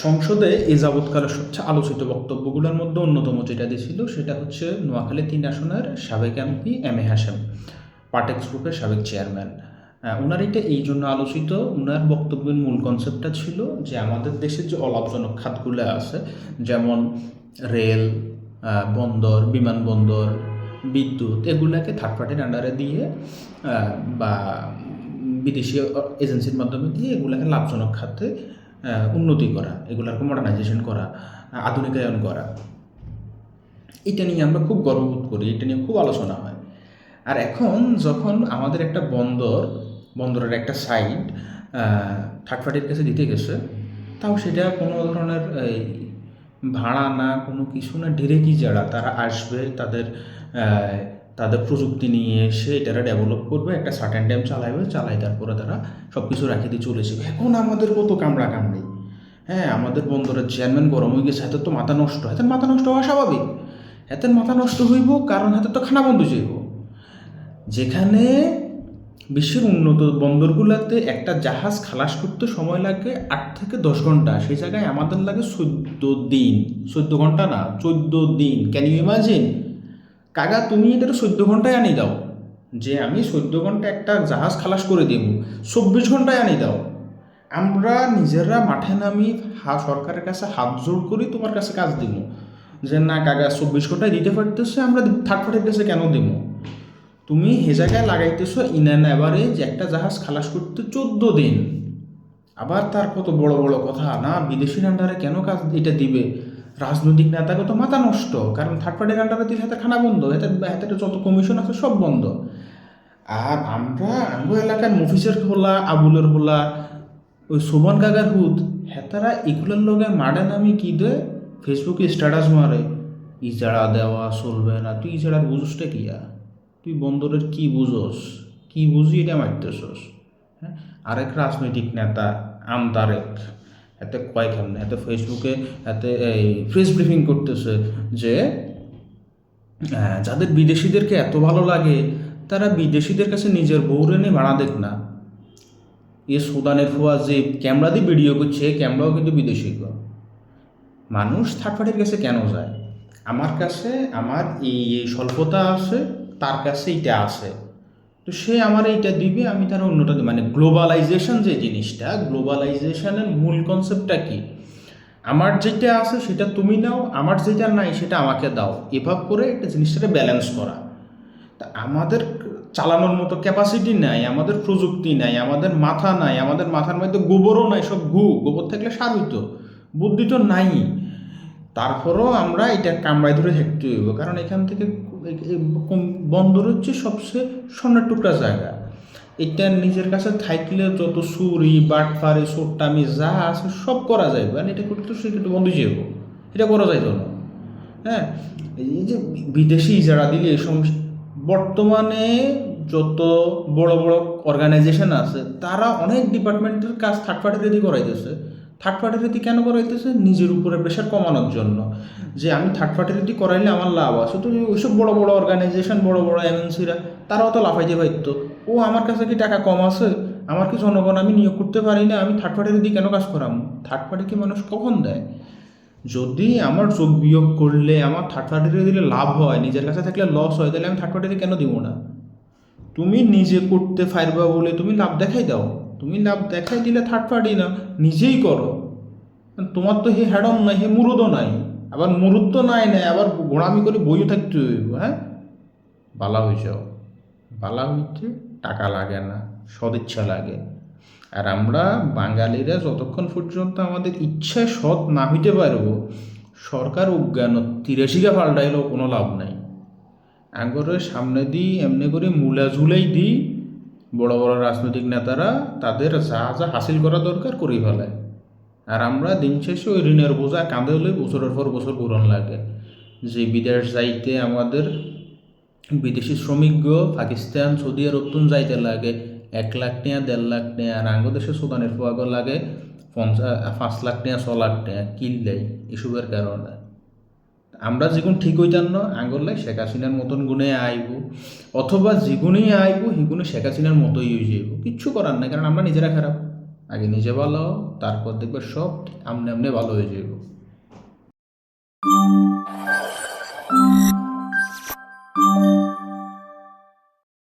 সংসদে এ যাবৎকালের সবচেয়ে আলোচিত বক্তব্যগুলোর মধ্যে অন্যতম যেটা দিয়েছিল সেটা হচ্ছে নোয়াখালী ৩ আসনের সাবেক MP M A Hashem, Partex গ্রুপের সাবেক চেয়ারম্যান। ওনার এটা এই জন্য আলোচিত, ওনার বক্তব্যের মূল কনসেপ্টটা ছিল যে আমাদের দেশের যে অলাভজনক খাতগুলো আছে, যেমন রেল, বন্দর, বিমানবন্দর, বিদ্যুৎ, এগুলাকে থার্ড পার্টির আন্ডারে দিয়ে বা বিদেশি এজেন্সির মাধ্যমে দিয়ে এগুলাকে লাভজনক খাতে উন্নতি করা, এগুলোকে মডার্নাইজেশন করা, আধুনিকায়ন করা। এটা নিয়ে আমরা খুব গর্ববোধ করি, এটা নিয়ে খুব আলোচনা হয়। আর এখন যখন আমাদের একটা বন্দরের একটা সাইড থার্ড পার্টির কাছে দিতে গেছে, তাও সেটা কোনো ধরনের এই ভাড়া না, কোনো কিছু না, ডিরেক্টই যারা তারা আসবে, তাদের প্রযুক্তি নিয়ে এসে এটারা ডেভেলপ করবে, একটা সার্টেন টাইম চালাই তারপরে তারা সব কিছু রাখি দিয়ে চলে যাবে। এখন আমাদের কত কামড়ি। হ্যাঁ, আমাদের বন্দরের চেয়ারম্যান গরম হয়ে গেছে, হাতের তো মাথা নষ্ট, হাতের মাথা নষ্ট হওয়া স্বাভাবিক। হাতের মাথা নষ্ট হইব কারণ হাতের তো খানা বন্ধ যাইব। যেখানে বিশ্বের উন্নত বন্দরগুলোতে একটা জাহাজ খালাস করতে সময় লাগে 8 থেকে 10 ঘন্টা, সেই জায়গায় আমাদের লাগে 14 দিন। 14 ঘন্টা না, 14 দিন। Can you imagine? কাকা, তুমি এটা 14 ঘন্টায় আনি দাও, যে আমি 14 ঘন্টা একটা জাহাজ খালাস করে দিব, 24 ঘন্টায় আনি দাও। আমরা নিজেরা মাঠে নামি সরকারের কাছে হাত জোড় করি, তোমার কাছে কাজ দিব, যে না কাকা 24 ঘন্টায় দিতে পারতেছে, আমরা থার্ড পার্টির কাছে কেন দিব? তুমি হে জায়গায় লাগাইতেছো ইন অ্যান অ্যাভারেজ একটা জাহাজ খালাস করতে 14 দিন। আবার তার কত বড় বড় কথা, না বিদেশির আন্ডারে কেন কাজ এটা দিবে? রাজনৈতিক নেতাকে তো মাথা নষ্ট, কারণ থার্ড পার্টির আন্ডারে দিলে হাতে খানা বন্ধ, হাতে যত কমিশন আছে সব বন্ধ। আর আমরা এলাকার মফিসের হলা, আবুলের হলা, ওই সোমান কাকার হুদ, হেতারা এগুলোর লগে মাডে নামি কি দেয়, ফেসবুকে স্ট্যাটাস মারে, ইজারা দেওয়া চলবে না। তুই ইজারার বুঝোসটা কিয়া? তুই বন্দরের কি বুঝোস? কি বুঝি এটা মারতেছস? হ্যাঁ, আরেক রাজনৈতিক নেতা আমতারেক, এতে কয় কেমনে, এতে ফেসবুকে এতে এই প্রেস ব্রিফিং করতেছে যে যাদের বিদেশিদেরকে এত ভালো লাগে তারা বিদেশিদের কাছে নিজের বউরে নিয়ে ভাড়া দেখ না। এ সুদানের ফুয়া যে ক্যামেরা দিয়ে ভিডিও করছে, ক্যামেরাও কিন্তু বিদেশি। মানুষ থার্ড পার্টির কাছে কেন যায়? আমার কাছে আমার এই স্বল্পতা আছে, তার কাছে এইটা আছে, তো সে আমার এইটা দিবে, আমি তার অন্যটা দিই। মানে গ্লোবালাইজেশন যে জিনিসটা, গ্লোবালাইজেশনের মূল কনসেপ্টটা কি? আমার যেটা আছে সেটা তুমি নাও, আমার যেটা নাই সেটা আমাকে দাও, এভাবে করে একটা জিনিসটাকে ব্যালেন্স করা। তা আমাদের চালানোর মতো ক্যাপাসিটি নাই, আমাদের প্রযুক্তি নাই, আমাদের মাথা নাই, আমাদের মাথার মধ্যে গোবরও নাই, সব গোবর থাকলে সার হইতো, বুদ্ধি তো নাই। তারপরও আমরা এটা কামড়ায় ধরে থাকতে হইব, কারণ এখান থেকে বন্দর হচ্ছে সবচেয়ে স্বর্ণের টুকরা জায়গা। এটা নিজের কাছে থাকলে যত চুরি বাটফারি চোট্টামি যা আছে সব করা যায়, মানে এটা করতে সেটা বন্ধ যাবো, এটা করা যাইতো না। হ্যাঁ, এই যে বিদেশি ইজারা দিলে এই সমস্ত বর্তমানে যত বড় বড় অর্গানাইজেশন আছে তারা অনেক ডিপার্টমেন্টের কাজ থার্ড পার্টি রেডি করাইতেছে। থার্ড পার্টি রেডি কেন করাইতেছে? নিজের উপরে প্রেশার কমানোর জন্য, যে আমি থার্ড পার্টি রেডি করাইলে আমার লাভ আছে। তো ওইসব বড় বড় অর্গানাইজেশন, বড় বড় এমএনসিরা, তারাও তো লাফাইতে পারতো, ও আমার কাছে কি টাকা কম আছে, আমার কি জনগণ আমি নিয়োগ করতে পারি না, আমি থার্ড পার্টি রেডি কেন কাজ করাম? থার্ড পার্টি কি মানুষ কখন দেয়? যদি আমার যোগ বিয়োগ করলে আমার থার্ড পার্টিতে দিলে লাভ হয়, নিজের কাছে থাকলে লস হয়, তাহলে আমি থার্ড পার্টিতে কেন দিব না? তুমি নিজে করতে পারবা বলে তুমি লাভ দেখাই দাও, তুমি লাভ দেখাই দিলে থার্ড পার্টি না, নিজেই করো। তোমার তো হে হ্যাডম নাই, হে মুরুদও নাই, আবার মুরুদ তো নাই আবার গোড়ামি করে বইও থাকতে হইব। হ্যাঁ, বালা হয়ে যাও, বালা হইতে টাকা লাগে না, সদিচ্ছা লাগে। আর আমরা বাঙালিরা যতক্ষণ পর্যন্ত আমাদের ইচ্ছায় সৎ না হইতে পারবো, সরকার অজ্ঞান 83 পাল্টাইলেও কোনো লাভ নাই। আগরের সামনে দিই এমনি করে মূলা ঝুলাই দিই, বড় বড় রাজনৈতিক নেতারা তাদের যা যা হাসিল করা দরকার করেই ফেলায়। আর আমরা দিন শেষে ওই ঋণের বোঝা কাঁধে হলে বছরের পর বছর ঘুরন লাগে। যে বিদেশ যাইতে আমাদের বিদেশি শ্রমিক পাকিস্তান সৌদি আরব যাইতে লাগে 1 লাখ টাকা 1.5 লাখ টাকা, আর আঙ্গ দেশে সুদানের পোয়াগ লাগে 5 লাখ টাকা 6 লাখ টাকা কিনলেই। এসবের কারণে আমরা যেগুন ঠিক হইতাম না, আঙ্গলাই শেখ হাসিনার মতন গুণে আইব, অথবা যেগুনেই আইব সেগুনে শেখ হাসিনার মতোই হয়ে যাইব। কিচ্ছু করার নাই, কারণ আমরা নিজেরা খারাপ। আগে নিজে ভালো হও, তারপর দেখবে সব আমনে আমনে ভালো হয়ে যাবে।